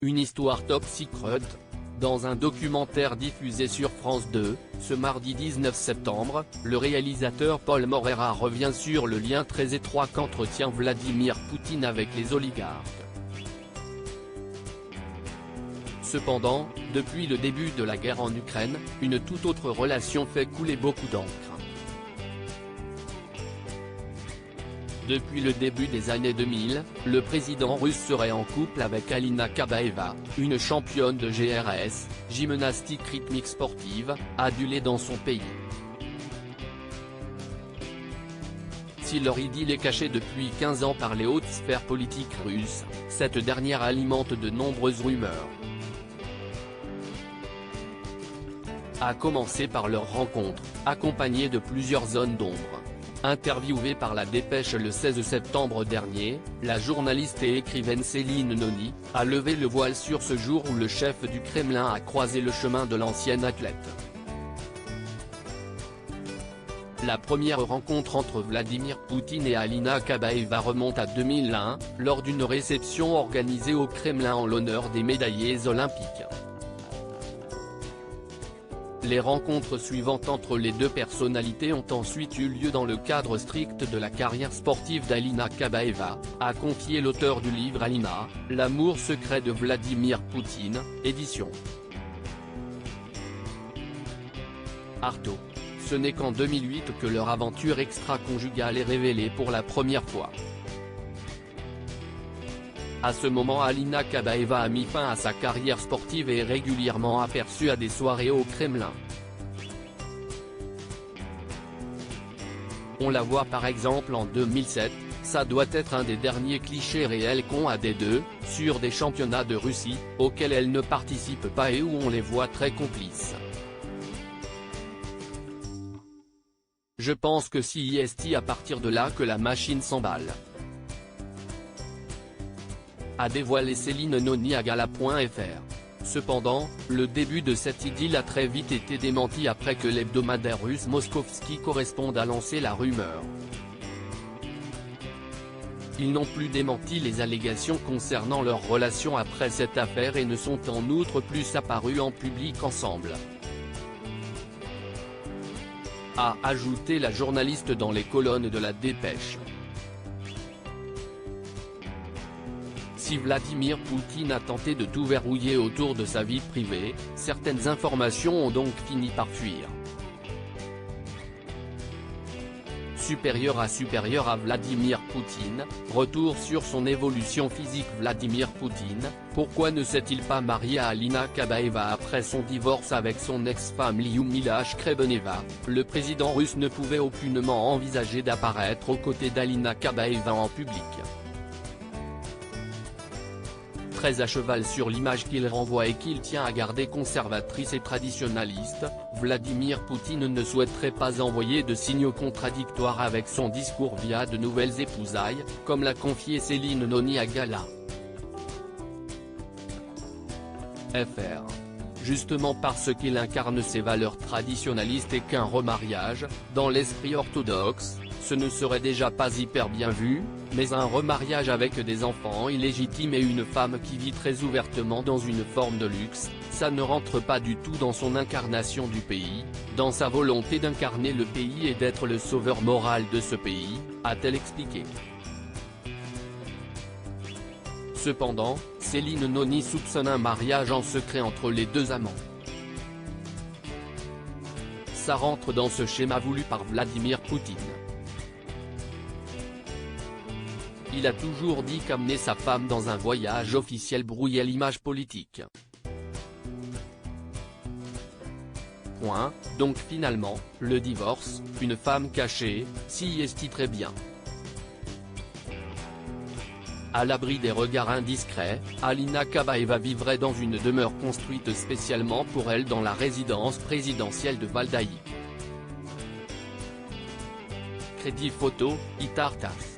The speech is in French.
Une histoire top secret. Dans un documentaire diffusé sur France 2, ce mardi 19 septembre, le réalisateur Paul Morera revient sur le lien très étroit qu'entretient Vladimir Poutine avec les oligarques. Cependant, depuis le début de la guerre en Ukraine, une toute autre relation fait couler beaucoup d'encre. Depuis le début des années 2000, le président russe serait en couple avec Alina Kabaeva, une championne de GRS, gymnastique rythmique sportive, adulée dans son pays. Si leur idylle est cachée depuis 15 ans par les hautes sphères politiques russes, cette dernière alimente de nombreuses rumeurs. À commencer par leur rencontre, accompagnée de plusieurs zones d'ombre. Interviewée par La Dépêche le 16 septembre dernier, la journaliste et écrivaine Céline Noni a levé le voile sur ce jour où le chef du Kremlin a croisé le chemin de l'ancienne athlète. La première rencontre entre Vladimir Poutine et Alina Kabaeva remonte à 2001, lors d'une réception organisée au Kremlin en l'honneur des médaillés olympiques. Les rencontres suivantes entre les deux personnalités ont ensuite eu lieu dans le cadre strict de la carrière sportive d'Alina Kabaeva, a confié l'auteur du livre Alina, l'amour secret de Vladimir Poutine, édition Artaud. Ce n'est qu'en 2008 que leur aventure extra-conjugale est révélée pour la première fois. À ce moment, Alina Kabaeva a mis fin à sa carrière sportive et est régulièrement aperçue à des soirées au Kremlin. On la voit par exemple en 2007, ça doit être un des derniers clichés réels qu'ont à des deux, sur des championnats de Russie, auxquels elle ne participe pas et où on les voit très complices. Je pense que c'est à partir de là que la machine s'emballe, a dévoilé Céline Noni à Gala.fr. Cependant, le début de cette idylle a très vite été démenti après que l'hebdomadaire russe Moskovski Correspond a lancé la rumeur. Ils n'ont plus démenti les allégations concernant leur relation après cette affaire et ne sont en outre plus apparus en public ensemble, a ajouté la journaliste dans les colonnes de La Dépêche. Si Vladimir Poutine a tenté de tout verrouiller autour de sa vie privée, certaines informations ont donc fini par fuir. Supérieur à Vladimir Poutine, retour sur son évolution physique. Vladimir Poutine, pourquoi ne s'est-il pas marié à Alina Kabaeva après son divorce avec son ex-femme Lyudmila Shkrebeneva? Le président russe ne pouvait aucunement envisager d'apparaître aux côtés d'Alina Kabaeva en public. Très à cheval sur l'image qu'il renvoie et qu'il tient à garder conservatrice et traditionnaliste, Vladimir Poutine ne souhaiterait pas envoyer de signaux contradictoires avec son discours via de nouvelles épousailles, comme l'a confié Céline Noni à Gala. FR. Justement parce qu'il incarne ses valeurs traditionnalistes et qu'un remariage, dans l'esprit orthodoxe, ce ne serait déjà pas hyper bien vu, mais un remariage avec des enfants illégitimes et une femme qui vit très ouvertement dans une forme de luxe, ça ne rentre pas du tout dans son incarnation du pays, dans sa volonté d'incarner le pays et d'être le sauveur moral de ce pays, a-t-elle expliqué. Cependant, Céline Noni soupçonne un mariage en secret entre les deux amants. Ça rentre dans ce schéma voulu par Vladimir Poutine. Il a toujours dit qu'amener sa femme dans un voyage officiel brouillait l'image politique. Donc finalement, le divorce, une femme cachée, s'y est très bien. À l'abri des regards indiscrets, Alina Kabaeva vivrait dans une demeure construite spécialement pour elle dans la résidence présidentielle de Valdaï. Crédit photo, Itartas.